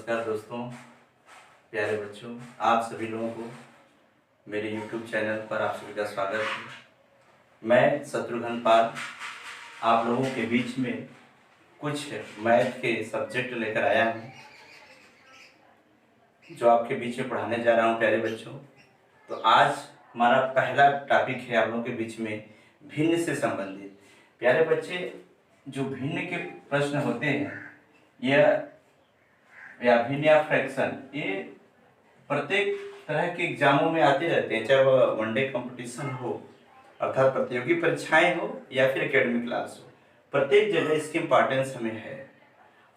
नमस्कार दोस्तों, प्यारे बच्चों, आप सभी लोगों को मेरे YouTube चैनल पर आप सभी का स्वागत है। मैं शत्रुघ्न पाल आप लोगों के बीच में कुछ मैथ के सब्जेक्ट लेकर आया हूँ, जो आपके बीच में पढ़ाने जा रहा हूँ। प्यारे बच्चों, तो आज हमारा पहला टॉपिक है आप लोगों के बीच में भिन्न से संबंधित। प्यारे बच्चे, जो भिन्न के प्रश्न होते हैं या भिन्न या फ्रैक्शन, ये प्रत्येक तरह के एग्जामों में आते रहते हैं, चाहे वह वनडे कंपटीशन हो अर्थात प्रतियोगी परीक्षाएं हो या फिर एकेडमिक क्लास हो, प्रत्येक जगह इसकी इम्पोर्टेंस हमें है।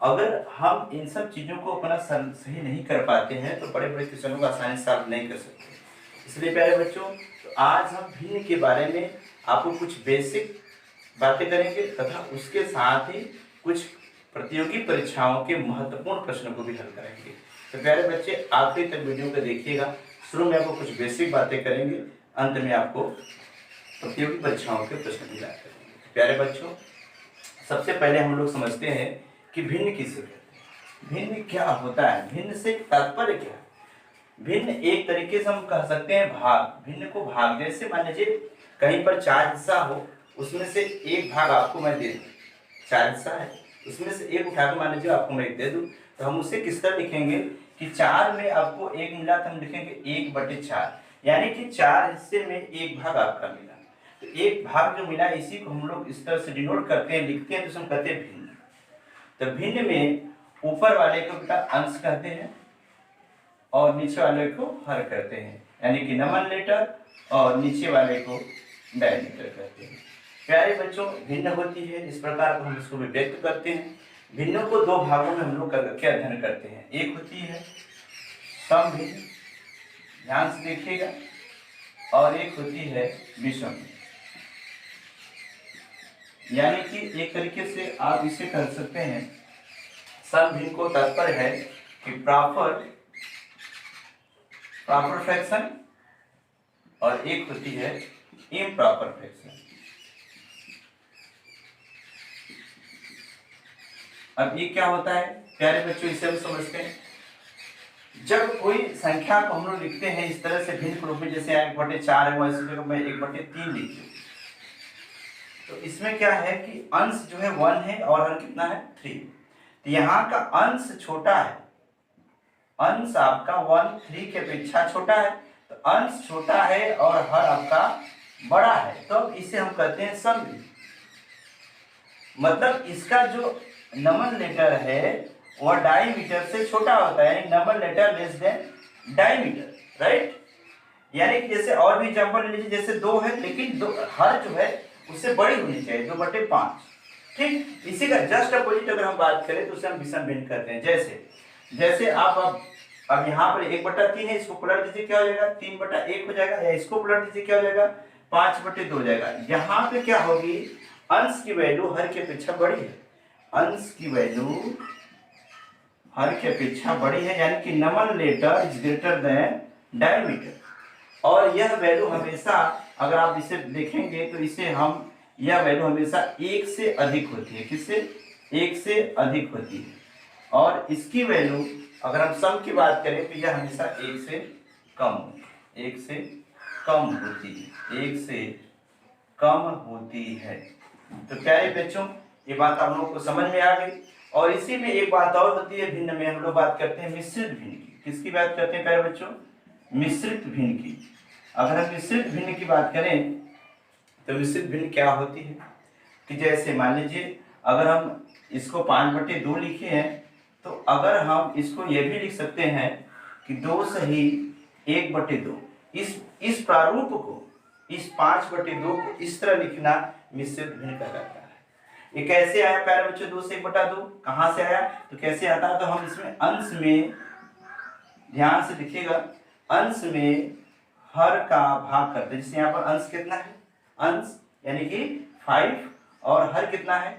अगर हम इन सब चीज़ों को अपना सही नहीं कर पाते हैं तो बड़े बड़े क्वेश्चनों को आसानी से सॉल्व नहीं कर सकते। इसलिए प्यारे बच्चों, तो आज हम भिन्न के बारे में आपको कुछ बेसिक बातें करेंगे तथा उसके साथ ही कुछ प्रतियोगी परीक्षाओं के महत्वपूर्ण प्रश्नों को भी हल करेंगे। तो प्यारे बच्चे, आखिरी तक वीडियो को देखिएगा। शुरू में आपको कुछ बेसिक बातें करेंगे, अंत में आपको प्रतियोगी परीक्षाओं के प्रश्न भी याद करेंगे। प्यारे बच्चों, सबसे पहले हम लोग समझते हैं कि भिन्न किसे कहते हैं। भिन्न क्या होता है, भिन्न से तात्पर्य क्या है? भिन्न एक तरीके से हम कह सकते हैं भाग। भिन्न को भाग, जैसे मान लीजिए कहीं पर 4 हिस्सा हो, उसमें से एक भाग आपको मैं दे दूँ। 4 हिस्सा है, उसमें से एक उठाकर मान लीजिए आपको मैं एक दे दूँ, तो हम उसे किस तरह लिखेंगे कि 4 में आपको एक मिला तो हम लिखेंगे 1/4, यानी कि 4 हिस्से में एक भाग आपका मिला। तो एक भाग जो मिला, इसी को हम लोग इस तरह से डिनोट करते हैं, लिखते हैं, तो हम कहते हैं भिन्न। तो भिन्न में ऊपर वाले को बेटा अंश कहते हैं और नीचे वाले को हर कहते हैं, यानी कि नोमेनलेटर, और नीचे वाले को डिनोमिनेटर कहते हैं। प्यारे बच्चों, भिन्न होती है इस प्रकार को हम इसको भी व्यक्त करते हैं। भिन्नों को दो भागों में हम लोग करके अध्ययन करते हैं। एक होती है समभिन्न, ध्यान से देखिएगा, और एक होती है विषम, यानी कि एक तरीके से आप इसे कह सकते हैं समभिन्न को तात्पर्य है कि प्रॉपर फ्रैक्शन, और एक होती है इम्प्रॉपर फ्रैक्शन। अब ये क्या होता है प्यारे बच्चों, इसे हम समझते हैं। जब कोई संख्या को हम लोग लिखते हैं इस तरह से भिन्न रूप में, जैसे 1/4 है, वैसे जगह मैं 1/3 लिख दूं, तो इसमें क्या है कि अंश जो है 1 है और हर कितना है 3। तो यहाँ का अंश छोटा है, अंश आपका 1 3 के अपेक्षा छोटा है, तो अंश छोटा है और हर आपका बड़ा है, तो इसे हम कहते हैं समभिन्न। मतलब इसका जो नोमेनलेटर है वह डायमीटर से छोटा होता है, यानी नोमेनलेटर लेस देन डायमीटर, राइट। यानी कि जैसे और भी एग्जांपल ले लीजिए, जैसे 2 है लेकिन हर जो है उससे बड़ी होनी चाहिए, 2/5, ठीक। इसी का जस्ट अपोजिट अगर हम बात करें तो उसे हम विषम भिन्न कहते हैं। जैसे आप अब यहाँ पर 1/3 है, इसको पलट दीजिए, क्या हो जाएगा 3/1 हो जाएगा, या इसको पलट दीजिए, क्या हो जाएगा 5/2 हो जाएगा। यहाँ पे क्या होगी, अंश की वैल्यू हर की अपेक्षा बड़ी है, अंश की वैल्यू हर की अपेक्षा बड़ी है, यानी कि नोमेनलेटर इज ग्रेटर देन डायमीटर। और यह वैल्यू हमेशा, अगर आप इसे देखेंगे तो इसे हम, यह वैल्यू हमेशा 1 से अधिक होती है। किससे? 1 से अधिक होती है। और इसकी वैल्यू अगर हम सम की बात करें तो यह हमेशा 1 से कम होती है, 1 से कम होती है, 1 से कम होती है। तो प्यारे बच्चों, ये बात आप लोगों को समझ में आ गई। और इसी में एक बात और होती है भिन्न में, हम लोग बात करते हैं मिश्रित भिन्न की। किसकी बात करते हैं प्यारे बच्चों? मिश्रित भिन्न की। अगर हम मिश्रित भिन्न की बात करें तो मिश्रित भिन्न क्या होती है कि जैसे मान लीजिए अगर हम इसको 5/2 लिखे हैं, तो अगर हम इसको ये भी लिख सकते हैं कि 2 सही 1/2। इस प्रारूप को, इस 5/2 को इस तरह लिखना मिश्रित भिन्न कहलाता है। ये कैसे आया प्यारे बच्चों 2 से 1/2? कहाँ से आया, तो कैसे आता है, तो हम इसमें अंश में, ध्यान से लिखिएगा, अंश में हर का भाग करते हैं। जैसे यहाँ पर अंश कितना है, अंश यानी कि 5, और हर कितना है,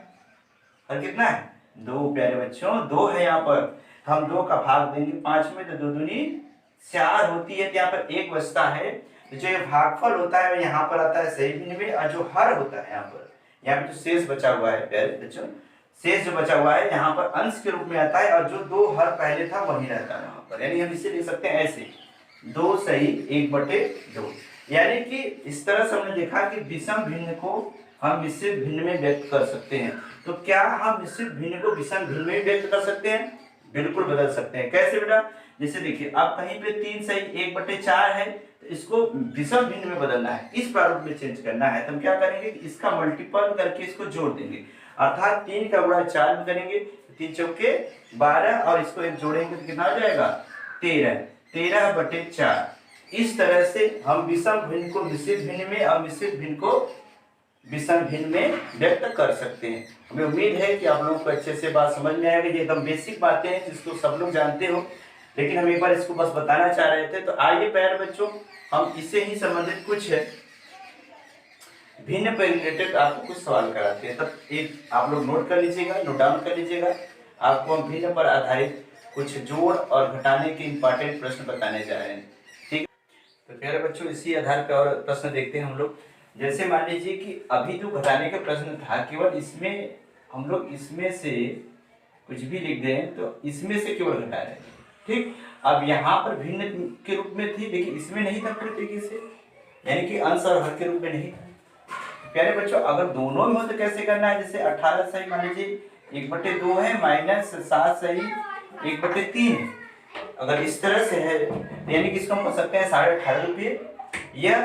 हर कितना है 2। प्यारे बच्चों 2 है, यहाँ पर हम 2 का भाग देंगे 5 में, तो 2 दूनी 4 होती है, तो यहाँ पर 1 बचता है। तो जो ये भागफल होता है यहाँ पर आता है सही भिन्न में, और जो हर होता है यहाँ पे जो शेष बचा हुआ है प्यारे बच्चों, शेष जो बचा हुआ है यहाँ पर अंश के रूप में आता है और जो 2 हर पहले था वही रहता है वहां पर, यानी हम इसे लिख सकते हैं ऐसे 2 सही 1/2। यानी कि इस तरह से हमने देखा कि विषम भिन्न को हम मिश्रित भिन्न में व्यक्त कर सकते हैं। तो क्या हम मिश्रित भिन्न को विषम भिन्न में व्यक्त कर सकते हैं? बिल्कुल बदल सकते हैं। कैसे बेटा? जैसे देखिए अब कहीं पे 3 सही 1/4 है, तो इसको विषम भिन्न में बदलना है, इस प्रारूप में चेंज करना है, तो हम क्या करेंगे, इसका मल्टीपल करके इसको जोड़ देंगे, अर्थात 3 का गुणा 4 में करेंगे, 3 चौके 12 और इसको एक जोड़ेंगे तो कितना हो जाएगा 13/4। इस तरह से हम विषम भिन्न को मिश्रित भिन्न में और मिश्रित भिन्न को विषम भिन्न में व्यक्त कर सकते हैं। हमें उम्मीद है कि आप लोगों को अच्छे से बात समझ में आएगी। ये एकदम बेसिक बातें हैं जिसको सब लोग जानते हो, लेकिन हम एक बार इसको बस बताना चाह रहे थे। तो आइए प्यारे बच्चों हम इससे ही संबंधित कुछ भिन्न पर रिलेटेड आपको कुछ सवाल कराते हैं। तब एक आप लोग नोट कर लीजिएगा, नोट डाउन कर लीजिएगा। आपको हम भिन्न पर आधारित कुछ जोड़ और घटाने के इंपॉर्टेंट प्रश्न बताने जा रहे हैं। ठीक, तो प्यारे बच्चों इसी आधार पर और प्रश्न देखते हैं हम लोग। जैसे मान लीजिए कि अभी जो घटाने का प्रश्न था, केवल इसमें हम लोग इसमें से कुछ भी लिख दें तो इसमें से केवल घटा रहे हैं। ठीक, अब यहाँ पर भिन्न के रूप में थी, लेकिन इसमें नहीं था पूरी तरीके से, यानी कि अंश और हर के रूप में नहीं था। प्यारे बच्चों अगर दोनों में हो तो कैसे करना है? जैसे 18 सही मान लीजिए 1/2 है, माइनस 7 सही 1/3 है। अगर इस तरह से है यानी कि इसको हम कर सकते हैं 18.5 रुपये या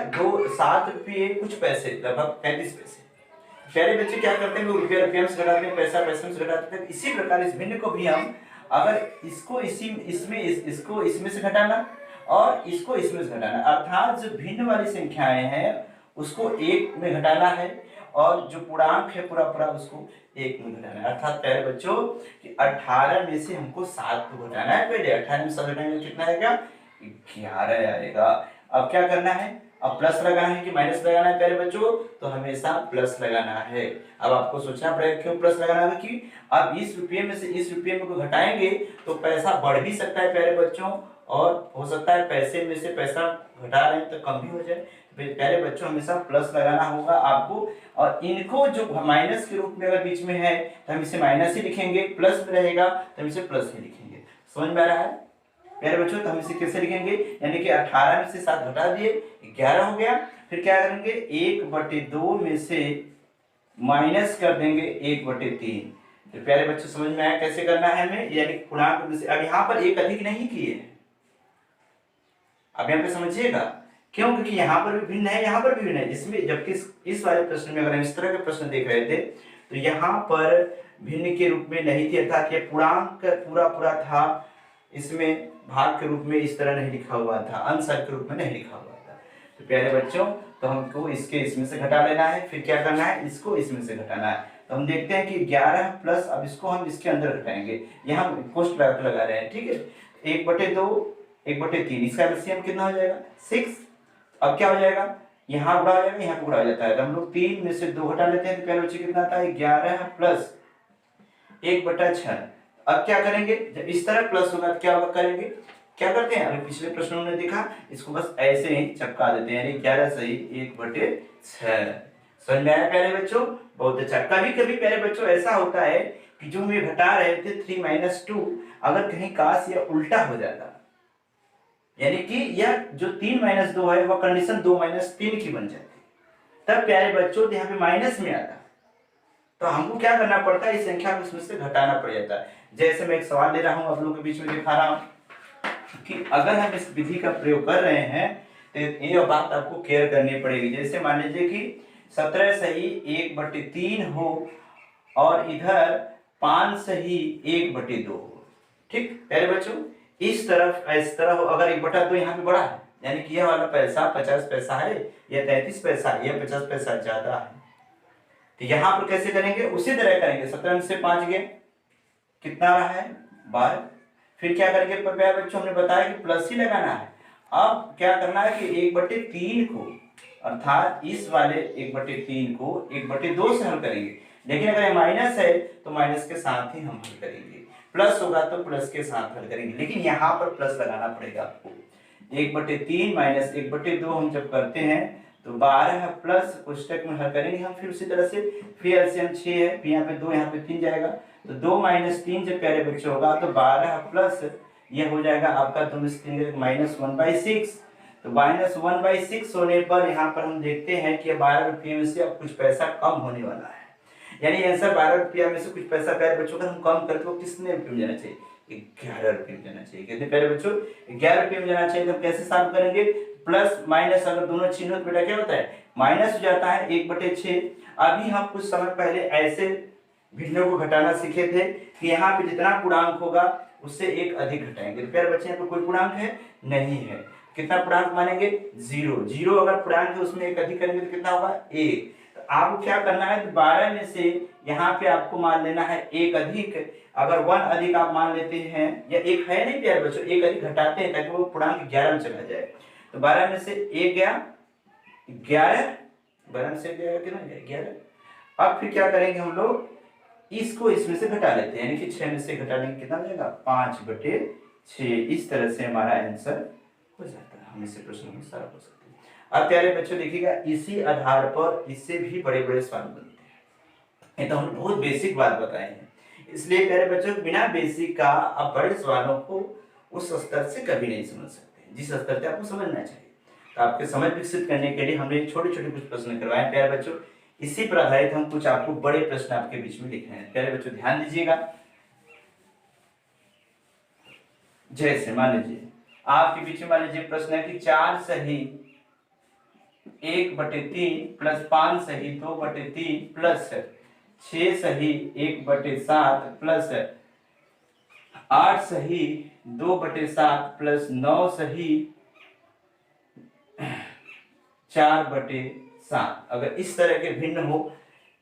7 रुपये कुछ पैसे, लगभग 35 पैसे। प्यारे बच्चे क्या करते हैं, वो रुपया रुपया से घटाते हैं, पैसा पैसा से घटाते हैं। इसी प्रकार इस भिन्न को भी हम अगर इसको इसको इसमें से घटाना और इसको इसमें से घटाना, अर्थात जो भिन्न वाली संख्याएं हैं उसको 1 में घटाना है और जो पूर्णांक है पूरा पूरा उसको 1 में घटाना है। अर्थात प्यारे बच्चों कि 18 में से हमको 7 को घटाना है। पहले 18 में 7 घटाएंगे कितना आएगा? 11 आएगा। अब क्या करना है? अब प्लस लगाना है कि माइनस लगाना है? प्यारे बच्चों तो हमेशा प्लस लगाना है। अब आपको सोचना पड़ेगा क्यों प्लस लगाना है, कि अब इस रुपये में से इस रुपये में को घटाएंगे तो पैसा बढ़ भी सकता है प्यारे बच्चों, और हो सकता है पैसे में से पैसा घटा रहे हैं तो कम भी हो जाए। प्यारे बच्चों हमेशा प्लस लगाना होगा आपको, और इनको जो माइनस के रूप में अगर बीच में है तो हम इसे माइनस ही लिखेंगे, प्लस में रहेगा तो हम इसे प्लस ही लिखेंगे। समझ में आ रहा है प्यारे बच्चों? तो हम इसे कैसे लिखेंगे, यानी कि 18 में से 7 घटा दिए 11 हो गया। फिर क्या करेंगे, 1/2 में से माइनस कर देंगे 1/3। तो प्यारे बच्चों समझ में आया कैसे करना है हमें, यानी पूर्णांक में से। अब यहाँ पर एक अधिक नहीं किए, अब यहाँ पे समझिएगा क्यों, क्योंकि यहाँ पर भी भिन्न है, यहाँ पर भी भिन्न है। जिसमें जबकि इस वाले प्रश्न में अगर हम इस तरह के प्रश्न देख रहे थे तो यहाँ पर भिन्न के रूप में नहीं थी, अर्थात ये पूर्णांक पूरा पूरा था, इसमें भाग के रूप में इस तरह नहीं लिखा हुआ था, अंश के रूप में नहीं लिखा हुआ था। तो प्यारे बच्चों तो हमको इसके इसमें से घटा लेना है, फिर क्या करना है, इसको इसमें से घटाना है। तो हम देखते हैं कि 11 प्लस, अब इसको हम इसके अंदर घटाएंगे, यहाँ पोस्ट लगा रहे हैं। ठीक है, 1/2 1/3, इसका एलसीएम कितना हो जाएगा 6। अब क्या हो जाएगा, यहाँ गुणा हो जाएगा, यहाँ गुणा हो जाता है, तो हम लोग 3 में से 2 घटा लेते हैं। तो प्यारे बच्चे कितना आता है 11 प्लस 1/6। अब क्या करेंगे, जब इस तरह प्लस होगा तो क्या होगा, करेंगे क्या करते हैं, अभी पिछले प्रश्नों में देखा, इसको बस ऐसे ही चपका देते हैं, यानी 11 सही 1/6। समझ में आया प्यारे बच्चों? बहुत अच्छा। कभी कभी प्यारे बच्चों ऐसा होता है कि जो हम घटा रहे थे 3 - 2, अगर कहीं काश या उल्टा हो जाता, यानी कि यह जो 3 - 2 है वह कंडीशन 2 - 3 की बन जाती, तब प्यारे बच्चों यहाँ पे माइनस में आता, तो हमको क्या करना पड़ता है, इस संख्या को इसमें से घटाना पड़ जाता है। जैसे मैं एक सवाल ले रहा हूँ, आप लोगों के बीच में दिखा रहा हूँ कि अगर हम इस विधि का प्रयोग कर रहे हैं तो ये बात आपको केयर करनी पड़ेगी। जैसे मान लीजिए कि 17 सही 1/3 हो और इधर 5 सही 1/2 हो। ठीक प्यारे बच्चों, इस तरह हो, अगर 1/2 यहाँ पे बड़ा है, यानी कि यह वाला पैसा 50 पैसा है, यह 33 पैसा है, यह 50 पैसा ज्यादा है, तो यहाँ पर कैसे करेंगे, उसी तरह करेंगे। 17 में से 5 गए, कितना रहा है 12। फिर क्या करेंगे प्यारे बच्चों, हमने बताया कि प्लस ही लगाना है। अब क्या करना है कि 1/3 को, अर्थात इस वाले 1/3 को 1/2 से हल करेंगे, लेकिन अगर माइनस है तो माइनस के साथ ही हम हल करेंगे, प्लस होगा तो प्लस के साथ हल करेंगे, लेकिन यहाँ पर प्लस लगाना पड़ेगा आपको। 1/3 - 1/2 हम जब करते हैं तो 12 प्लस कोष्टक में हल करेंगे हम, फिर उसी तरह से फिर एलसीएम 6 है, फिर यहाँ पे 2, यहाँ पे 3 जाएगा, तो 2 - 3 जब प्यारे बच्चे होगा तो 12 प्लस ये हो जाएगा आपका 2 से 3 -1/6। तो -1/6 होने पर यहाँ पर हम देखते हैं कि 12 रुपये में से अब कुछ पैसा कम होने वाला है, यानी आंसर 12 रुपया में से कुछ पैसा प्यारे बच्चों का हम कम करते तो कितने रुपये में जाना चाहिए? 11 रुपये में जाना चाहिए। कितने प्यारे बच्चों? 11 रुपये में जाना चाहिए। तो हम कैसे सॉल्व करेंगे? प्लस माइनस अगर दोनों चिन्ह हो तो बेटा क्या होता है? माइनस हो जाता है 1/6। अभी हम कुछ समय पहले ऐसे भिन्नों को घटाना सीखे थे कि यहाँ पे जितना पूर्णांक होगा उससे एक अधिक घटाएंगे। तो प्यारे बच्चे यहाँ पे कोई पूर्णांक है नहीं है, कितना पूर्णांक मानेंगे? 0। 0 अगर पूर्णांक है उसमें एक अधिक करेंगे तो कितना होगा? 1। तो आपको क्या करना है? 12 में से यहाँ पे आपको मान लेना है एक अधिक। अगर 1 अधिक आप मान लेते हैं, या एक है नहीं प्यारे बच्चों, एक अधिक घटाते हैं ताकि वो पूर्णांक 11 में चला जाए। तो 12 में से 1 गया 11, 12 में से कितना गया? 11। अब फिर क्या करेंगे हम लोग? इसको इसमें से घटा लेते हैं, यानी कि 6 में से घटाने के कितना जाएगा? 5/6। इस तरह से हमारा आंसर हो जाता है। हम इससे प्रश्न में सारा हो सकते हैं। अब प्यारे बच्चों देखिएगा, इसी आधार पर इससे भी बड़े बड़े सवाल बनते हैं। ये तो हम बहुत बेसिक बात बताए हैं, इसलिए प्यारे बच्चों बिना बेसिक का आप बड़े सवालों को उस स्तर से कभी नहीं समझ सकते जिस स्तर से आपको समझना चाहिए। तो आपके समझ विकसित करने के लिए हमने छोटे छोटे कुछ प्रश्न करवाए प्यारे बच्चों। इसी पर आधारित हम कुछ आपको बड़े प्रश्न आपके बीच में लिख रहे हैं। प्यारे बच्चों ध्यान दीजिएगा। जैसे मान लीजिए आपके बीच में मान लीजिए प्रश्न है कि 4 सही 1/3 प्लस 5 सही 2/3 प्लस 6 सही 1/7 प्लस 8 सही 2/7 प्लस 9 सही 4/7। अगर इस तरह के भिन्न हो,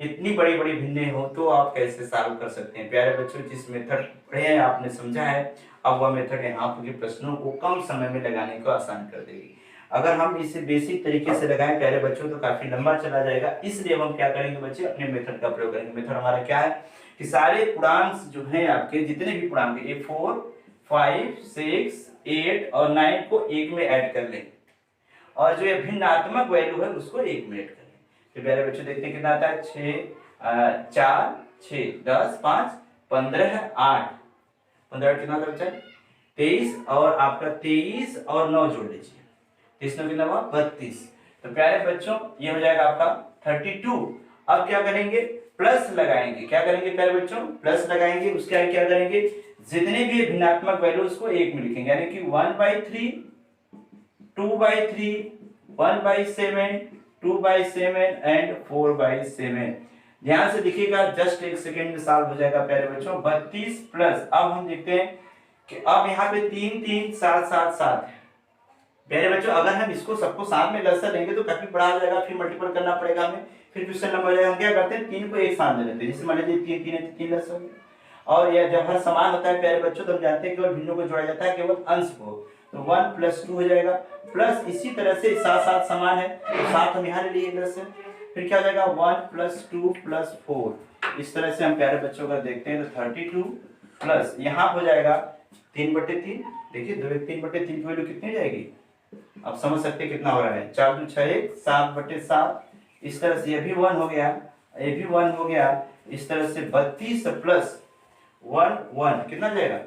इतनी बड़ी बड़ी भिन्न हो, तो आप कैसे सॉल्व कर सकते हैं? प्यारे बच्चों जिस मेथड पढ़े हैं आपने समझा है, अब वह मेथड यहाँ के प्रश्नों को कम समय में लगाने को आसान कर देगी। अगर हम इसे बेसिक तरीके से लगाएं प्यारे बच्चों तो काफी लंबा चला जाएगा, इसलिए हम क्या करेंगे बच्चे? अपने मेथड का प्रयोग करेंगे। मेथड हमारा क्या है कि सारे पूर्णांक जो हैं आपके, जितने भी पूर्णांक है 4, 5, 6, 8 और 9 को 1 में ऐड कर लें, और जो ये भिन्नात्मक वैल्यू है उसको 1 में ऐड कर लें। तो प्यारे बच्चों देखते हैं कितना आता है? 4 6 10 5 15 8 15 कितना था बच्चा? 23, और आपका 23 और 9 जोड़ लीजिए, 23 9 कितना हुआ? 32। तो प्यारे बच्चों ये हो जाएगा आपका 32। अब क्या करेंगे? प्लस लगाएंगे। क्या करेंगे प्यारे बच्चों? प्लस लगाएंगे। उसके आगे क्या करेंगे? जितने भी भिन्नात्मक वैल्यू उसको 1 में लिखेंगे, यानी कि 1/3 2/3 1/7 2/7 एंड 4/7। ध्यान से देखिएगा, जस्ट एक सेकेंड में सॉल्व हो जाएगा प्यारे बच्चों। 32 प्लस, अब हम देखते हैं कि अब यहाँ पे 3 3 7 7 7 है प्यारे बच्चों। अगर हम इसको सबको साथ में लसा लेंगे तो काफी बड़ा हो जाएगा, फिर मल्टीपल करना पड़ेगा हमें, फिर क्वेश्चन लंबा हो जाएगा। हम क्या करते हैं? 3 को एक साथ ले लेते हैं। जैसे मान लीजिए 3 3 है तो 3 लस हो गया। और यह जब हर समान होता है प्यारे बच्चों तो हम जानते हैं केवल भिन्नों को जोड़ा जाता है, केवल अंश को। तो 1 + 2 हो जाएगा, प्लस इसी तरह से 7 7 समान है तो 7 हम यहाँ ले लिए इधर से, फिर क्या हो जाएगा? 1 + 2 + 4। इस तरह से हम प्यारे बच्चों का देखते हैं तो 32 प्लस यहाँ हो जाएगा 3/3। देखिए 2 1 3/3 की वैल्यू कितनी जाएगी? आप समझ सकते हैं कितना हो रहा है? 4 2 6 1 7/7। इस तरह से ये भी 1 हो गया, ये भी 1 हो गया। इस तरह से 32 प्लस 1 1 कितना जाएगा?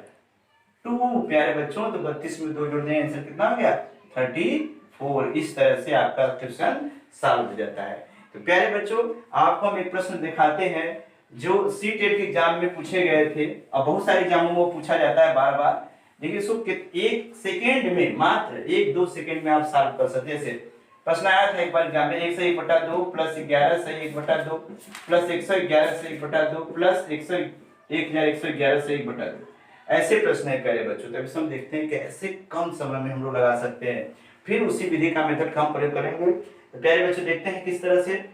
2 प्यारे बच्चों। तो 32 में 2 जोड़ दें, आंसर कितना हो गया? 34। इस तरह से आपका क्वेश्चन सॉल्व हो जाता है। तो प्यारे बच्चों आपको हम एक प्रश्न दिखाते हैं जो सीटेट के एग्जाम में पूछे गए थे, और बहुत सारे एग्जामों में वो पूछा जाता है बार बार। देखिए इसको 1 सेकेंड में, मात्र 1-2 सेकेंड में आप सॉल्व कर सकते हैं। प्रश्न आया था एक बार एग्जाम में, 1 से 1/2 प्लस 11 से 1/2 प्लस 111 से 1/2 प्लस 1111 से 1/2। ऐसे प्रश्न है प्यारे बच्चों। तभी हम देखते हैं कि ऐसे कम समय में हम लोग लगा सकते हैं। फिर उसी विधि का मेथड का हम प्रयोग करेंगे। तो प्यारे बच्चों देखते हैं किस तरह से।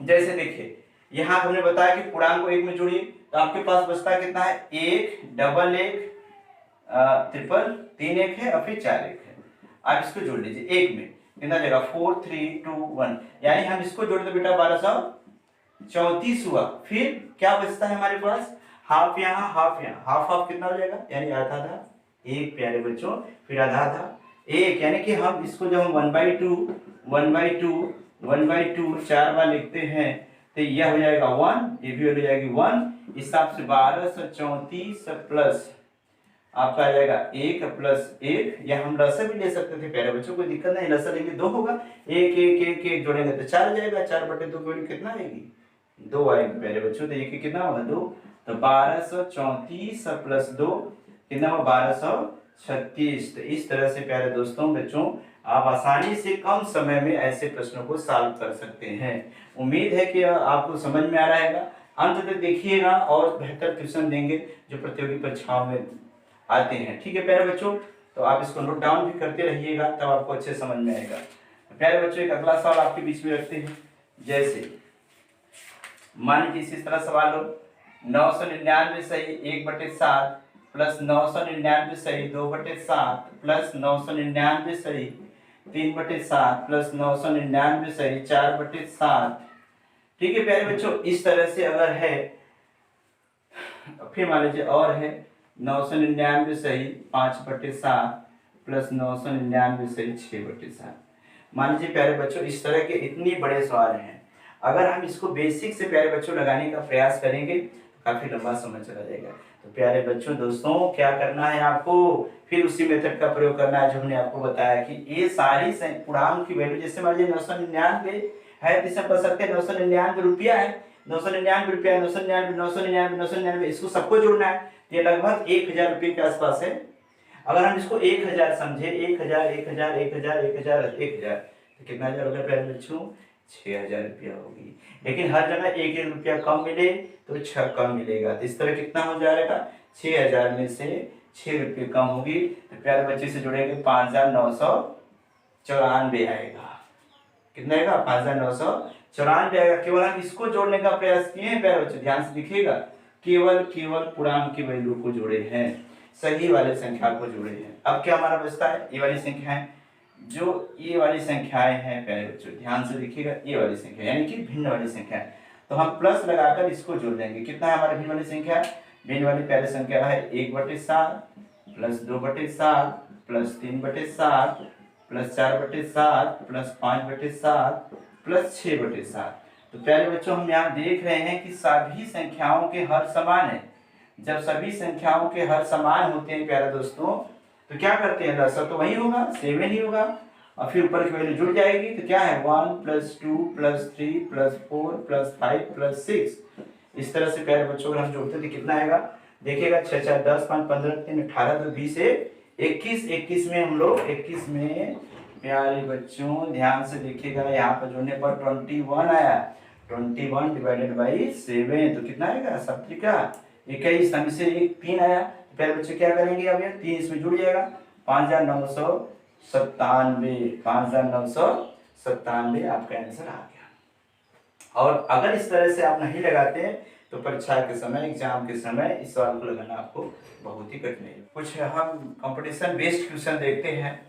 जैसे देखिए यहाँ हमने बताया कि पूर्णांक को 1 में जोड़िए, तो आपके पास बचता कितना है? 1 डबल 1 ट्रिपल 3 1 है और फिर 4 1 है। आप इसको जोड़ लीजिए 1 में, कितना जाएगा? 4 3 2 1, यानी हम इसको जोड़ दो बेटा 1234 हुआ। फिर क्या बचता है हमारे पास? हाफ यहाँ हाफ यहाँ, हाफ हाफ कितना हो जाएगा? यानी आधा आधा 1 प्यारे बच्चों, फिर आधा आधा 1, यानी कि हम इसको जब हम 1/2 1/2 4 बार लिखते हैं तो यह हो जाएगा 1, ये भी हो जाएगी 1। इस हिसाब से 1234 प्लस आपका आ जाएगा 1 प्लस 1, या हम लसा भी ले सकते थे प्यारे बच्चों, कोई दिक्कत नहीं, लसा लेंगे 2 होगा, 1 1 1 1 जोड़ेंगे तो 4 जाएगा, 4/2 की वैल्यू कितना आएगी 2 आएगी प्यारे बच्चों, तो ये कितना होगा 2, तो 1234 प्लस 2 कितना होगा 1236। तो इस तरह से प्यारे दोस्तों बच्चों आप आसानी से कम समय में ऐसे प्रश्नों को सॉल्व कर सकते हैं। उम्मीद है कि आपको समझ में आ रहा है, अंत तक देखिएगा और बेहतर ट्यूशन देंगे जो प्रतियोगी परीक्षाओं में आते हैं। ठीक है प्यारे बच्चों, तो आप इसको नोट डाउन भी करते रहिएगा, तब आपको अच्छे समझ में आएगा। प्यारे बच्चों एक अगला सवाल आपके बीच में रखते हैं, जैसे मान लीजिए इस तरह सवाल हो, 999 सही 1/7 प्लस 999 सही 2/7 प्लस 999 सही 3/7 प्लस 999 सही 4/7। ठीक है प्यारे बच्चों, इस तरह से अगर है, फिर मान लीजिए और है 999 सही 5/7 प्लस 999 सही 6/7। मान लीजिए प्यारे बच्चों इस तरह के इतनी बड़े सवाल हैं, अगर हम इसको बेसिक से प्यारे बच्चों लगाने का प्रयास करेंगे तो काफी लंबा समय चला जाएगा। तो प्यारे बच्चों दोस्तों क्या करना है आपको, फिर उसी मेथड का प्रयोग करना है जो हमने आपको बताया कि ये सारी पूर्णांक की वैल्यू, जैसे मान लीजिए 999 है, इसे कर सकते हैं 999 रुपया है, 999 रुपया 999 999 999 इसको सबको जोड़ना है, ये लगभग 1000 रुपये के आसपास है। अगर हम इसको 1000 समझे, 1000 1000 1000 1000 1000 तो कितना हजार हो गया प्यारे बच्चों 6000 रुपया होगी। लेकिन हर जगह 1 रुपया कम मिले तो 6 कम मिलेगा, तो इस तरह कितना हो जाएगा 6000 में से 6 रुपये कम होगी, तो प्यारे बच्चे से जुड़ेंगे 5994 आएगा। कितना आएगा 5994 आएगा। केवल हम इसको जोड़ने का प्रयास किए हैं प्यारे बच्चे, ध्यान से दिखिएगा, केवल पूर्णांक की वैल्यू को जोड़े हैं, सही वाले संख्या को जोड़े हैं। अब क्या हमारा बचता है, ये वाली संख्याएं, जो ये वाली संख्याएं हैं प्यारे बच्चों ध्यान से देखिएगा, ये वाली संख्या यानी कि भिन्न वाली संख्या, तो हम प्लस लगाकर इसको जोड़ देंगे। कितना है हमारी भिन्न वाली संख्या, भिन्न वाली प्यारे संख्या है 1/7 plus 2/7 plus 3/7 plus 4/7 plus 5/7 plus 6/7। तो प्यारे बच्चों हम यहाँ देख रहे हैं कि सभी संख्याओं के हर समान है। जब सभी संख्याओं के हर समान होते हैं प्यारे दोस्तों तो क्या करते हैं, लसा तो वही होगा 7 ही होगा, और फिर ऊपर की वैल्यू जुड़ जाएगी, तो क्या है 1 + 2 + 3 + 4 + 5 + 6। इस तरह से प्यारे बच्चों हम जोड़ते थे कितना आएगा, देखिएगा 6 4 10 5 15 3 18 तो 20 है 21, 21 में हम लोग 21 में प्यारे बच्चों ध्यान से देखिएगा, यहाँ पर जोड़ने पर 21 आया, 21 / 7 तो कितना आएगा 7 21, हम से 3 आया, प्यारे बच्चे क्या करेंगे, अब ये 3 इसमें जुड़ जाएगा 5997, 5997 आपका आंसर आ गया। और अगर इस तरह से आप नहीं लगाते हैं तो परीक्षा के समय, एग्जाम के समय इस सवाल को लगाना आपको बहुत ही कठिन है। कुछ हम कंपटीशन बेस्ड क्वेश्चन देखते हैं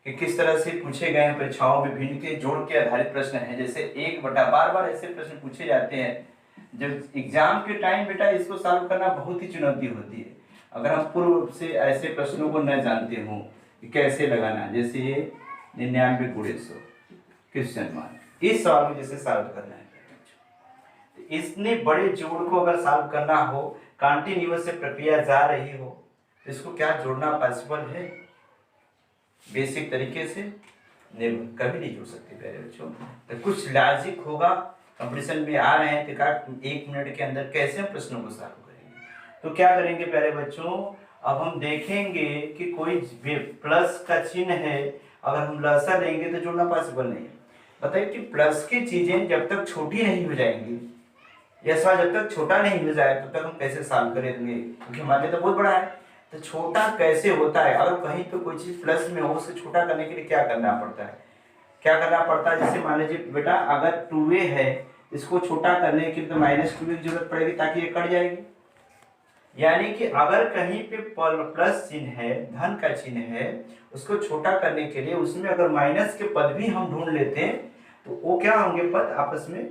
कि किस तरह से पूछे गए हैं परीक्षाओं में, भिन्न के जोड़ के आधारित प्रश्न है, जैसे 1 बटा, बार बार ऐसे प्रश्न पूछे जाते हैं जब एग्जाम के टाइम बेटा इसको सॉल्व करना बहुत ही चुनौती होती है, अगर हम पूर्व से ऐसे प्रश्नों को न जानते हों कि कैसे लगाना, जैसे ये 99 × 100 क्वेश्चन मान, इस सवाल को जैसे सॉल्व करना है, इतने बड़े जोड़ को अगर सॉल्व करना हो, कंटिन्यूअस से प्रक्रिया जा रही हो, तो इसको क्या जोड़ना पॉसिबल है बेसिक तरीके से, कभी नहीं जोड़ सकते प्यारे बच्चों। तो कुछ लॉजिक होगा, कंपटीशन में आ रहे हैं तो 1 मिनट के अंदर कैसे हम प्रश्नों को सॉल्व करेंगे। तो क्या करेंगे प्यारे बच्चों, अब हम देखेंगे कि कोई प्लस का चिन्ह है, अगर हम लसा लेंगे तो जोड़ना पॉसिबल नहीं है। बताइए कि प्लस की चीजें जब तक छोटी नहीं हो जाएंगी, यह सवाल जब तक छोटा नहीं हो जाए तब तक हम कैसे सॉल्व करेंगे, क्योंकि हमारे लिए तो बहुत बड़ा है। तो छोटा कैसे होता है, अगर कहीं पे कोई चीज प्लस में हो, उसे छोटा करने के लिए क्या करना पड़ता है, जैसे मान लीजिए बेटा अगर 2a है, इसको छोटा करने के लिए तो -2a की जरूरत पड़ेगी ताकि ये कट जाएगी। यानी कि अगर कहीं पे प्लस चिन्ह है, धन का चिन्ह है, उसको छोटा करने के लिए उसमें अगर माइनस के पद भी हम ढूंढ लेते हैं तो वो क्या होंगे, पद आपस में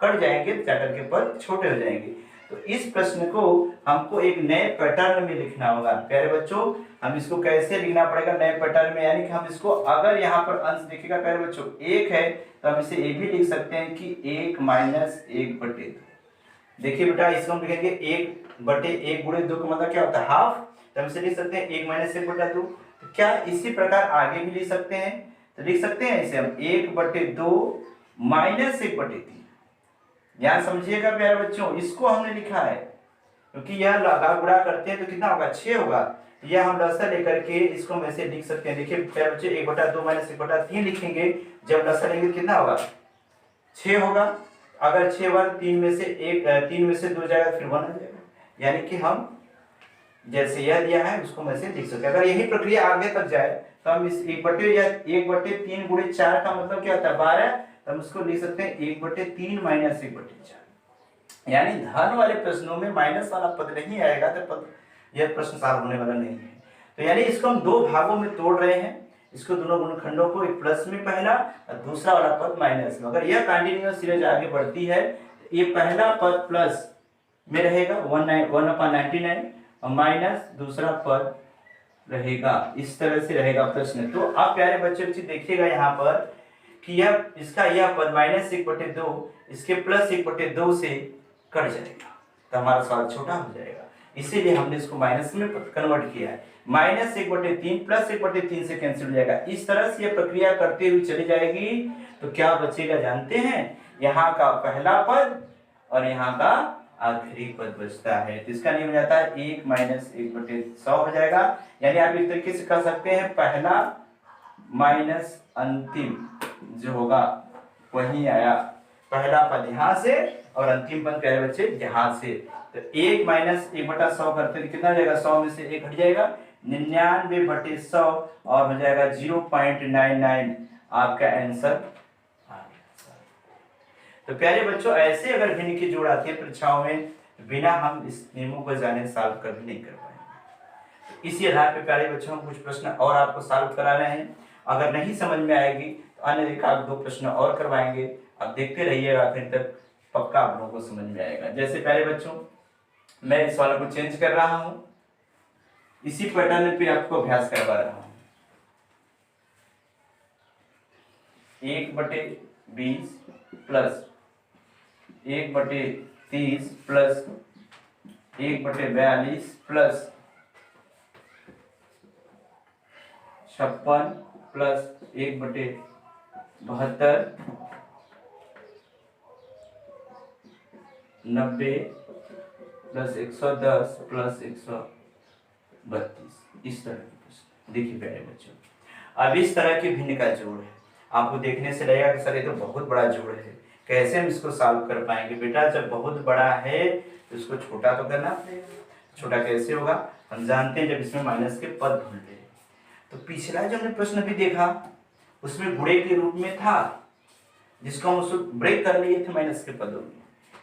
कट जाएंगे, जाकर के पद छोटे हो जाएंगे। तो इस प्रश्न को हमको एक नए पैटर्न में लिखना होगा प्यारे बच्चों। हम इसको कैसे लिखना पड़ेगा नए पैटर्न में, यानी कि हम इसको अगर यहाँ पर अंश देखिएगा प्यारे बच्चों 1 है तो हम इसे ये भी लिख सकते हैं कि 1 माइनस 1/2। देखिए बेटा इसको हम लिखेंगे 1/1 गुणे 2 का मतलब क्या होता है हाफ, तो हम इसे लिख सकते हैं 1 माइनस 1/2। तो क्या इसी प्रकार आगे भी लिख सकते हैं, तो लिख सकते हैं इसे हम 1/2 माइनस 1/3। ध्यान समझिएगा प्यारे बच्चों, इसको हमने लिखा है क्योंकि यह लगा गुणा करते हैं तो कितना होगा 6 होगा। यह हम लसा लेकर के इसको हम ऐसे लिख सकते हैं। देखिए प्यारे बच्चे 1/2 माइनस 1/3 लिखेंगे, जब लसा लेंगे कितना होगा 6 होगा। अगर 6 बार 3 में से 2 जाएगा फिर 1 आ जाएगा, यानी कि हम जैसे यह दिया है उसको हम ऐसे लिख सकते हैं। अगर यही प्रक्रिया आगे तक जाए तो हम इस 1/3 गुणे 4 का मतलब क्या होता है 12, तो हम उसको लिख सकते हैं 1/3 माइनस 1/4। यानी धन वाले प्रश्नों में माइनस वाला पद नहीं आएगा तो यह प्रश्न सॉल्व होने वाला नहीं है। तो यानी इसको हम दो भागों में तोड़ रहे हैं, इसको दोनों गुणनखंडों को, एक प्लस में पहला और दूसरा वाला पद माइनस में। अगर यह कंटिन्यूअस सीरीज आगे बढ़ती है तो ये पहला पद प्लस में रहेगा 1/99 और माइनस दूसरा पद रहेगा, इस तरह से रहेगा प्रश्न। तो आप प्यारे बच्चे देखिएगा यहाँ पर कि यह पद माइनस 1/2 इसके प्लस 1/2 से कट जाएगा, तो हमारा सवाल छोटा हो जाएगा। इसीलिए हमने इसको माइनस में कन्वर्ट किया है। माइनस 1/3 प्लस 1/3 से कैंसिल हो जाएगा। इस तरह से यह प्रक्रिया करते हुए चली जाएगी तो क्या बचेगा जानते हैं, यहाँ का पहला पद और यहाँ का आखिरी पद बचता है। तो इसका नियम हो जाता है 1 माइनस 1/100 हो जाएगा। यानी आप एक तरीके से कह सकते हैं पहला माइनस अंतिम जो होगा वही आया, पहला पद यहाँ से और अंतिम पद प्यारे बच्चे यहाँ से। तो 1 माइनस 1/100 करते कितना हो जाएगा, 100 में से 1 हट जाएगा, 99/100 और हो जाएगा 0.99 आपका आंसर। तो प्यारे बच्चों ऐसे अगर भिन्न की जोड़ आती है परीक्षाओं में तो बिना हम इस नियमों को जाने सॉल्व कभी नहीं कर पाएंगे। तो इसी आधार पर प्यारे बच्चों हम कुछ प्रश्न और आपको सॉल्व करा रहे हैं। अगर नहीं समझ में आएगी तो अन्य देखा 2 प्रश्न और करवाएंगे, आप देखते रहिएगा आखिर तक, पक्का आप लोगों को समझ में आएगा। जैसे प्यारे बच्चों मैं इस वाले को चेंज कर रहा हूं, इसी पैटर्न पे आपको अभ्यास करवा रहा हूं। 1/20 plus 1/30 plus 1/42 plus 56 plus 1/72 90 plus 110 plus 132, इस तरह के प्रश्न। देखिए प्यारे बच्चों अब इस तरह के भिन्न का जोड़ है, आपको देखने से लगेगा कि सर ये तो बहुत बड़ा जोड़ है, कैसे हम इसको सॉल्व कर पाएंगे। बेटा जब बहुत बड़ा है तो इसको छोटा तो करना पड़ेगा। छोटा कैसे होगा, हम जानते हैं जब इसमें माइनस के पद ढूंढते हैं। तो पिछला जो हमने प्रश्न भी देखा उसमें गुणे के रूप में था, जिसको हम उसको ब्रेक कर लिए थे माइनस के पदों में।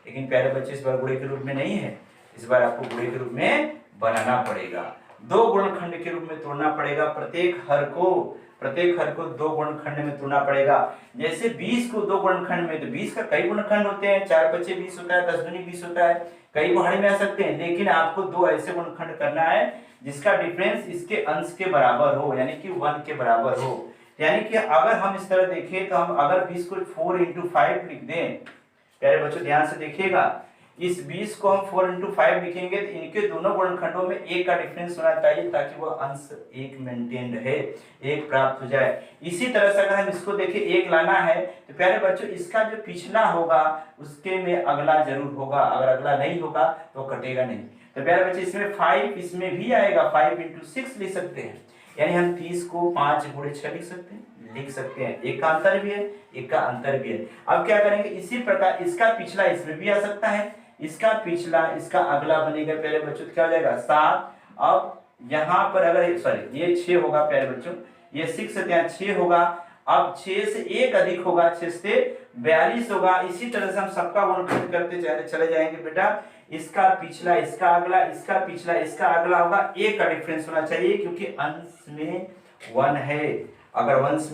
लेकिन प्यारे बच्चे इस बार गुणे के रूप में नहीं है, इस बार आपको गुणे के रूप में बनाना पड़ेगा, 2 गुणनखंड के रूप में तोड़ना पड़ेगा। प्रत्येक हर को 2 गुणनखंड में तोड़ना पड़ेगा। जैसे 20 को 2 गुणनखंड में, तो 20 का कई गुणनखंड होते हैं, 4 × 5 = 20 होता है, 10 × 20 होता है, कई पहाड़ी में आ सकते हैं। लेकिन आपको 2 ऐसे गुणनखंड करना है जिसका डिफरेंस इसके अंश के बराबर हो, यानी कि 1 के बराबर हो। यानी कि अगर हम इस तरह देखें तो हम अगर 20 को 4 × 5 लिख दें, प्यारे बच्चों ध्यान से देखिएगा, इस 20 को हम 4 × 5 लिखेंगे तो इनके दोनों गुणनखंडों में 1 का डिफरेंस होना चाहिए ताकि वह अंश 1 मेंटेन रहे, 1 प्राप्त हो जाए। इसी तरह से अगर हम इसको देखें 1 लाना है तो प्यारे बच्चों इसका जो पिछला होगा उसके में अगला जरूर होगा, अगर अगला नहीं होगा तो कटेगा नहीं। तो प्यारे बच्चे इसमें 5 इसमें भी आएगा, 5 × 6 लिख सकते हैं, यानी हम 30 को 5 × 6 लिख सकते हैं। एक का अंतर भी है, एक का अंतर भी है। अब क्या करेंगे, इसी प्रकार इसका पिछला इसमें भी आ सकता है, इसका पिछला इसका अगला बनेगा प्यारे बच्चों, क्या हो जाएगा 7। अब यहाँ पर अगर सॉरी ये 6 होगा प्यारे बच्चों, ये 6 है यहाँ 6 होगा। अब 6 से 1 अधिक होगा, 6 से 42 होगा। इसी तरह से हम सबका गुणनखंड करते चले जाएंगे बेटा, इसका पिछला इसका अगला, इसका पिछला इसका अगला होगा, 1 का डिफरेंस होना चाहिए क्योंकि अंश में 1 है। अगर अंश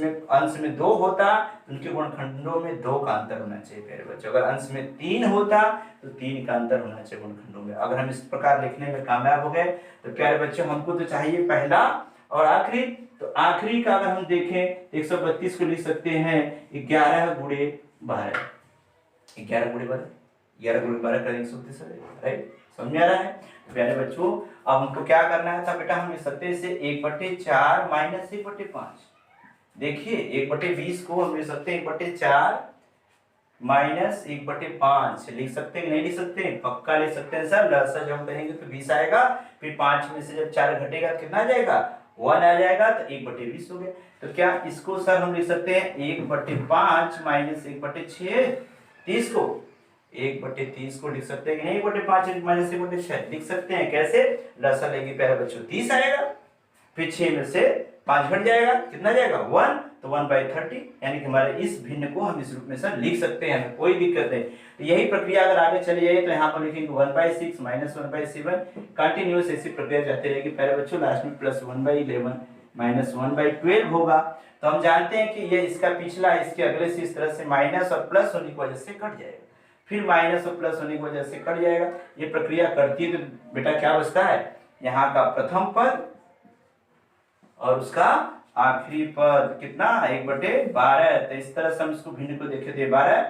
में 2 होता तो उनके गुणनखंडों में 2 का अंतर होना चाहिए प्यारे बच्चों। अगर अंश में 3 होता तो 3 का अंतर होना चाहिए गुणनखंडों में। अगर हम इस प्रकार लिखने में कामयाब हो गए तो प्यारे बच्चों हमको तो चाहिए पहला और आखिरी। तो आखिरी का अगर हम देखें 132 को लिख सकते हैं 11 गुणे 12, 11 गुणे 12, 11 गुणे 12 का 132, राइट, समझ में आ रहा है प्यारे बच्चों। अब हमको क्या करना है था बेटा, हम लिख सकते हैं इसे 1/4 माइनस 1/5। देखिए 1/20 को हम लिख सकते हैं 1/4 माइनस 1/5 लिख सकते हैं, नहीं लिख सकते हैं, पक्का लिख सकते हैं सर। लसा जब हम करेंगे तो 20 आएगा, फिर 5 में से जब 4 घटेगा तो कितना आ जाएगा, 1 आ जाएगा, तो 1/20 हो गया। तो क्या इसको सर हम लिख सकते हैं 1/5 माइनस 1/6, 30 को 1/30 को लिख सकते हैं कि नहीं, 1/5 माइनस 1/6 लिख सकते हैं। कैसे, लसा लेंगे प्यारे बच्चों 30 आएगा, फिर 6 में से 5 घट जाएगा, कितना जाएगा 1, तो 1/30, यानी कि हमारे इस भिन्न को हम इस रूप में सर लिख सकते हैं, हमें कोई दिक्कत नहीं। तो यही प्रक्रिया अगर आगे चली जाए तो यहाँ पर लिखेंगे 1/6 माइनस 1/7, कंटिन्यूअस ऐसी प्रक्रिया जाती रहेगी प्यारे बच्चों। लास्ट में प्लस 1/11 माइनस 1/12 होगा। तो हम जानते हैं कि ये इसका पिछला इसके अगले से इस तरह से माइनस और प्लस होने की वजह से कट जाएगा, फिर माइनस और प्लस होने की वजह से कट जाएगा। ये प्रक्रिया करती है तो बेटा क्या बचता है, यहाँ का प्रथम पद और उसका आखिरी पद कितना, 1/12। तो इस तरह से हम इसको भिन्न को देखे थे 12,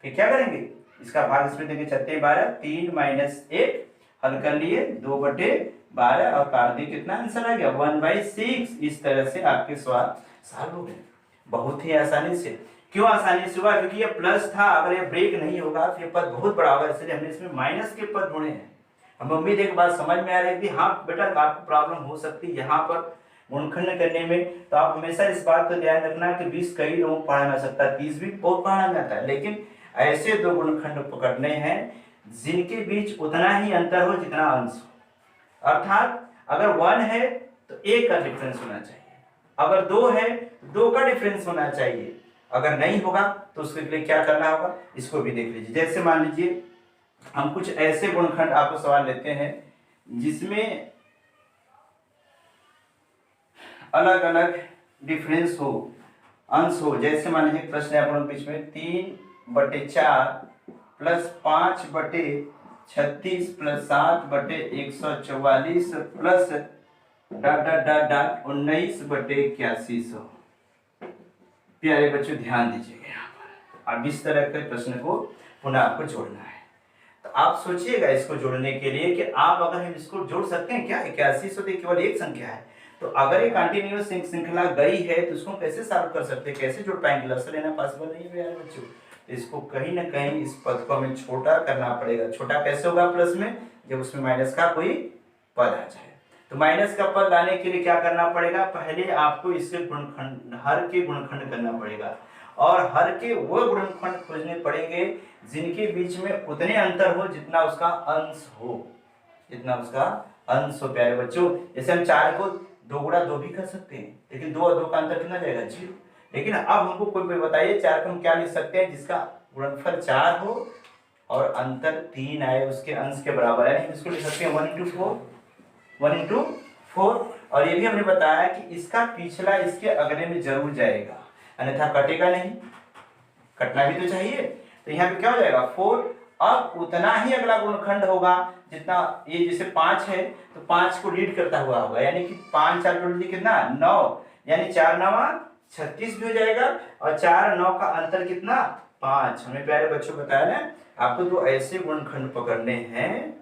फिर क्या करेंगे, इसका भाग इसमें देंगे, चलते 12, 3 माइनस 1 हल कर लिए 2/12 और काट दिए, कितना आंसर आ गया 1/6। इस तरह से आपके सवाल सॉल्व हो गए बहुत ही आसानी से। क्यों आसानी से हुआ, क्योंकि ये प्लस था, अगर ये ब्रेक नहीं होगा तो ये पद बहुत बड़ा होगा, इसलिए हमने इसमें माइनस के पद ढूंढे हैं। हम उम्मीद एक बात समझ में आ रही है, हाँ बेटा आपको प्रॉब्लम हो सकती है यहाँ पर गुणनखंड करने में। तो आप हमेशा इस बात को ध्यान रखना कि 20 कई लोगों को पढ़ा जा सकता है, 30 भी बहुत पढ़ा जाता है, लेकिन ऐसे 2 गुणनखंड पकड़ने हैं जिनके बीच उतना ही अंतर हो जितना अंश हो। अर्थात अगर 1 है तो 1 का डिफरेंस होना चाहिए, अगर 2 है 2 का डिफरेंस होना चाहिए। अगर नहीं होगा तो उसके लिए क्या करना होगा, इसको भी देख लीजिए। जैसे मान लीजिए हम कुछ ऐसे गुणनखंड आपको सवाल लेते हैं जिसमें अलग अलग डिफरेंस हो, अंश हो। जैसे मान लीजिए प्रश्न है अपन बीच में 3/4 plus 5/36 plus 7/144 plus dot dot dot dot 19/8100। प्यारे बच्चों ध्यान दीजिएगा यहाँ पर, अब इस तरह के प्रश्न को पुनः आपको जोड़ना है। तो आप सोचिएगा इसको जोड़ने के लिए कि आप अगर हम इसको जोड़ सकते हैं क्या, 8100 तो केवल एक संख्या है, तो अगर ये कंटिन्यूअस श्रृंखला गई है तो उसको कैसे सॉल्व कर सकते हैं, कैसे जोड़ पाएंगे, लसा लेना पॉसिबल नहीं है यार बच्चों। तो इसको कहीं ना कहीं इस पद को हमें छोटा करना पड़ेगा। छोटा कैसे होगा प्लस में, जब उसमें माइनस का कोई पद आ जाए। तो माइनस का पद लाने के लिए क्या करना पड़ेगा, पहले आपको इसके गुणनखंड, हर के गुणनखंड करना पड़ेगा, और हर के वो गुणनखंड खोजने पड़ेंगे जिनके बीच में उतने अंतर हो जितना उसका अंश हो, जितना उसका अंश हो प्यारे बच्चों। जैसे हम 4 को 2 गुणा 2 भी कर सकते हैं, लेकिन 2 और 2 का अंतर कितना जाएगा 0। लेकिन अब हमको कोई बताइए 4 को हम क्या लिख सकते हैं जिसका गुणनफल 4 हो और अंतर 3 आए, उसके अंश के बराबर है, इसको लिख सकते हैं 1/4। और ये भी हमने बताया कि इसका पिछला इसके अगले में जरूर जाएगा, अन्यथा कटेगा नहीं, कटना भी तो चाहिए। तो यहाँ पे क्या हो जाएगा 4, अब उतना ही अगला गुणनखंड होगा जितना ये, जैसे 5 है तो 5 को लीड करता हुआ होगा, यानी कि 5 4 जोड़ लीजिए कितना 9, यानी 4 9 36 भी हो जाएगा, और 4 9 का अंतर कितना 5। हमें प्यारे बच्चों बताया ना आपको, तो ऐसे गुणनखंड पकड़ने हैं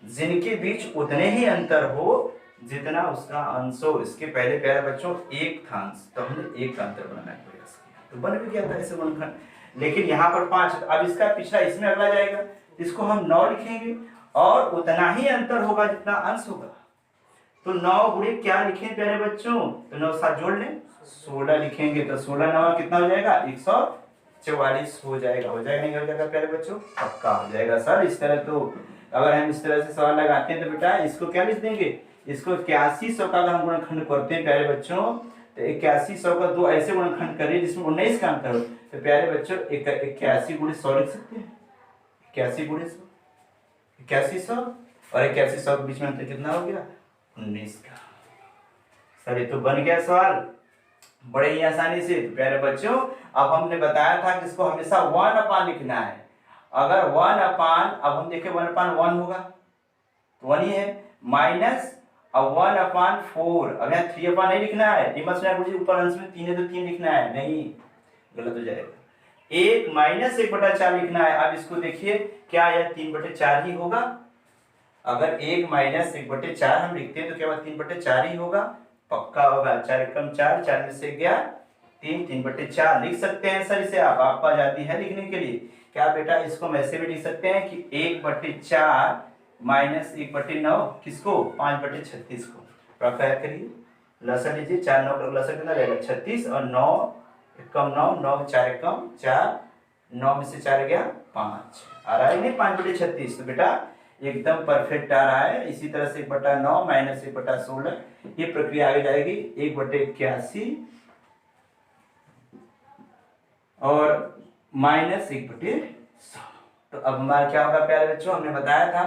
जिनके बीच उतने ही अंतर हो जितना उसका अंश हो। इसके पहले प्यारे बच्चों 1 था अंश, तो हमने 1 का अंतर बनाने का प्रयास किया, तो बन भी गया था ऐसे गुणनखंड। लेकिन यहाँ पर 5, अब इसका पिछला इसमें अगला जाएगा, इसको हम 9 लिखेंगे और उतना ही अंतर होगा जितना अंश होगा। तो 9 गुणे क्या लिखें प्यारे बच्चों, तो 9 साथ जोड़ लें 16 लिखेंगे, तो 16 9 कितना हो जाएगा 144 हो जाएगा। हो जाएगा नहीं हो जाएगा प्यारे बच्चों, पक्का हो जाएगा सर। इस तरह तो अगर हम इस तरह से सवाल लगाते हैं तो बेटा इसको क्या लिख देंगे, इसको 8100 का अगर हम गुणनखंड करते हैं प्यारे बच्चों, तो 8100 का 2 ऐसे गुणनखंड करिए जिसमें 19 का अंतर हो, तो प्यारे बच्चों 81 गुणे 100 लिख सकते हैं, 81 गुणे 100, 8100 और 8100 के बीच में अंतर कितना हो गया 19 का। चलिए तो बन गया सवाल बड़े ही आसानी से। तो प्यारे बच्चों अब हमने बताया था कि इसको हमेशा 1/, लिखना है। अगर 1/, अब हम देखें 1/1 होगा तो 1 ही है, माइनस अब 1/4, अब यहाँ 3/, नहीं लिखना है, ये मत मुझे ऊपर अंश में 3 है तो 3 लिखना है, नहीं गलत हो जाएगा। 1 माइनस 1/4 लिखना है। अब इसको देखिए क्या यह 3/4 ही होगा? अगर 1 माइनस 1/4 हम लिखते हैं तो क्या 3/4 ही होगा? पक्का होगा। 4 एकम 4, 4 में से गया 3, 3/4 लिख सकते हैं सर इसे आप, आपको आजादी है लिखने के लिए। क्या बेटा इसको हम ऐसे भी लिख सकते हैं कि 1/4 माइनस 1/9 किसको? 5/36 को। क्या करिए लसन लीजिए, 4 9 का लसन कितना रहेगा? 36 और 9 एकम 9, 9 4 एकम 4, 9 में से 4 गया 5, आ रहा है नहीं 5/36। तो बेटा एकदम परफेक्ट आ रहा है। इसी तरह से 1/9 माइनस 1/16 ये प्रक्रिया आगे जाएगी 1/81 और माइनस 1/100। तो अब हमारा क्या होगा प्यारे बच्चों? हमने बताया था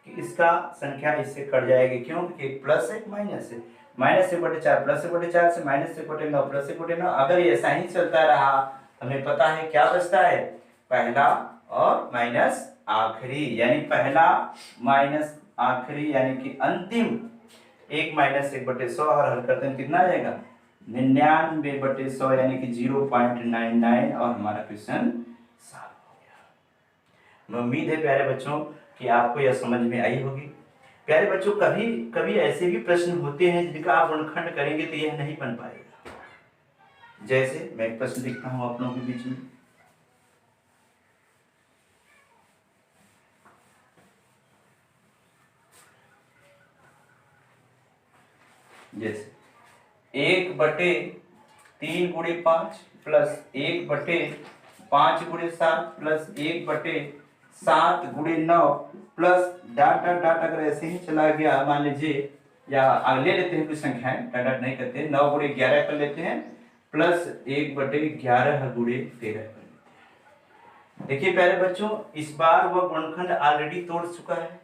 कि इसका संख्या इससे कट जाएगी। क्यों? क्योंकि एक प्लस है माइनस है। माइनस 1/4 प्लस 1/4 से माइनस 1/9 प्लस 1/9। अगर ये ऐसा ही चलता रहा हमें पता है क्या बचता है? पहला और माइनस आखिरी, यानी पहला माइनस आखिरी यानी कि अंतिम 1 माइनस 1/100 और हल करते हैं कितना आ जाएगा? 99/100 यानी कि 0.99 और हमारा क्वेश्चन सॉल्व हो गया। उम्मीद है प्यारे बच्चों कि आपको यह समझ में आई होगी। प्यारे बच्चों कभी कभी ऐसे भी प्रश्न होते हैं जिनका आप गुणनखंड करेंगे तो यह नहीं बन पाएगा। जैसे मैं एक प्रश्न लिखता हूं अपनों के बीच में, जैसे 1/3 गुणे 5 प्लस 1/5 गुणे 7 प्लस 1/7 गुणे 9 प्लस डाट डाट डाट। अगर ऐसे ही चला गया मान लीजिए, या ले लेते हैं कुछ संख्याएं, डाट डाट नहीं करते, 9 गुणे 11 कर लेते हैं प्लस 1/11 गुणे 13 कर लेते हैं। देखिए प्यारे बच्चों इस बार वह गुणनखंड ऑलरेडी तोड़ चुका है।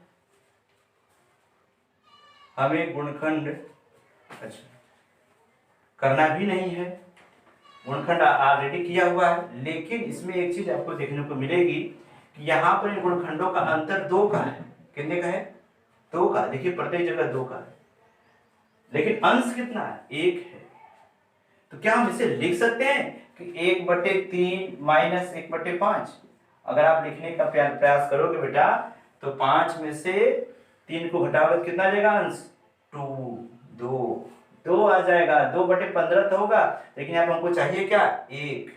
हमें गुणनखंड अच्छा करना भी नहीं है, गुणनखंड ऑलरेडी किया हुआ है। लेकिन इसमें एक चीज आपको देखने को मिलेगी कि यहाँ पर इन गुणनखंडों का अंतर 2 का है। कितने का है? 2 का। देखिए प्रत्येक जगह 2 का है, लेकिन अंश कितना है? 1 है। तो क्या हम इसे लिख सकते हैं कि 1/3 माइनस 1/5? अगर आप लिखने का प्रयास करोगे बेटा तो 5 में से 3 को घटाओगे कितना आ जाएगा अंश? 2 आ जाएगा। 2/15 तो होगा, लेकिन यहाँ पर हमको चाहिए क्या? 1।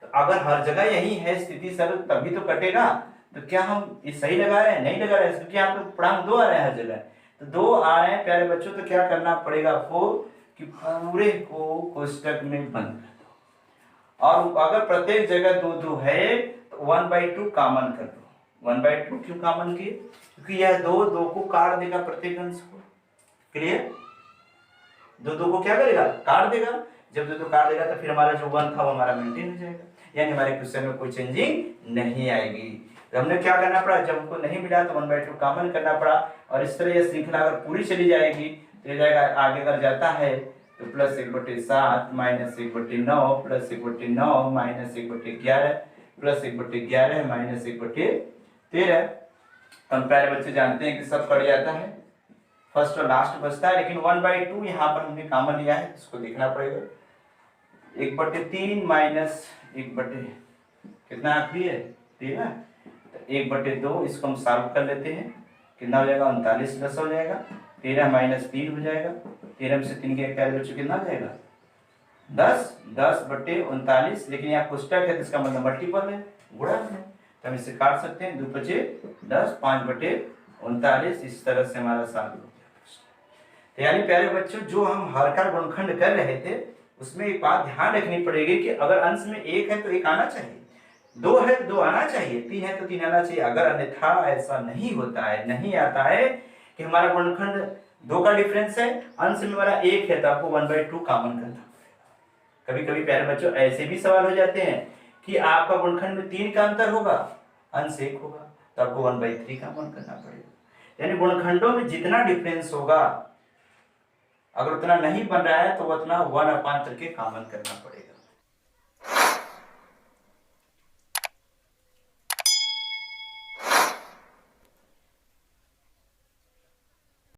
तो अगर हर जगह यही है स्थिति सर तभी तो कटेगा। तो क्या हम ये सही लगा रहे हैं? नहीं लगा रहे हैं, क्योंकि यहाँ पे पूर्णांक 2 आ रहे हैं हर जगह। तो 2 आ रहे हैं प्यारे बच्चों, तो क्या करना पड़ेगा आपको कि पूरे को कोष्टक में बंद कर दो। और अगर प्रत्येक जगह 2 है तो 1/2 कॉमन कर दो। 1/2 क्यों कॉमन किए? क्योंकि यह 2 को काट देगा प्रत्येक अंश को। क्लियर? 2 को क्या करेगा? काट देगा। जब 2 काट देगा तो फिर हमारा जो 1 था वो हमारा मेंटेन हो जाएगा, यानी हमारे क्वेश्चन में कोई चेंजिंग नहीं आएगी। तो हमने क्या करना पड़ा? जब हमको नहीं मिला तो 1/2 कॉमन करना पड़ा। और इस तरह यह श्रृंखला अगर पूरी चली जाएगी तो ये जाएगा आगे अगर जाता है तो plus 1/7 minus 1/9 plus 1/9 minus 1/11 plus 1/11 minus 1/13। हम प्यारे बच्चे जानते हैं कि सब कट जाता है, फर्स्ट और लास्ट बचता है। लेकिन 1/2 यहाँ पर हमने कॉमन लिया है, इसको देखना पड़ेगा। 1/3 माइनस 1/, कितना आखिरी है? 13। 1/2 इसको हम सॉल्व कर लेते हैं, कितना हो जाएगा? 39 प्लस हो जाएगा, 13 माइनस 3 हो जाएगा। 13 में से 3 के प्यारे बच्चों कितना आ जाएगा? 10। 10/39। लेकिन यहाँ पुस्तक है तो इसका मतलब मल्टीपल है, गुणा है, तो हम इसे काट सकते हैं। 2 × 10, 5/39। इस तरह से हमारा सॉल्व हो गया। तो यानी प्यारे बच्चों जो हम हर का गुणनखंड कर रहे थे उसमें एक बात ध्यान रखनी पड़ेगी कि अगर अंश में 1 है तो 1 आना चाहिए, 2 है तो 2 आना चाहिए, 3 है तो 3 आना चाहिए। अगर अन्यथा ऐसा नहीं होता है, नहीं आता है कि हमारा गुणनखंड 2 का डिफरेंस है, अंश में हमारा 1 है, तो आपको 1/2 कॉमन करना पड़ेगा। कभी कभी प्यारे बच्चों ऐसे भी सवाल हो जाते हैं कि आपका गुणनखंड में 3 का अंतर होगा, अंश 1 होगा, तो आपको 1/3 कॉमन करना पड़ेगा। यानी गुणनखंडों में जितना डिफरेंस होगा, अगर उतना नहीं बन रहा है तो वो उतना 1 अपान करके कॉमन करना पड़ेगा।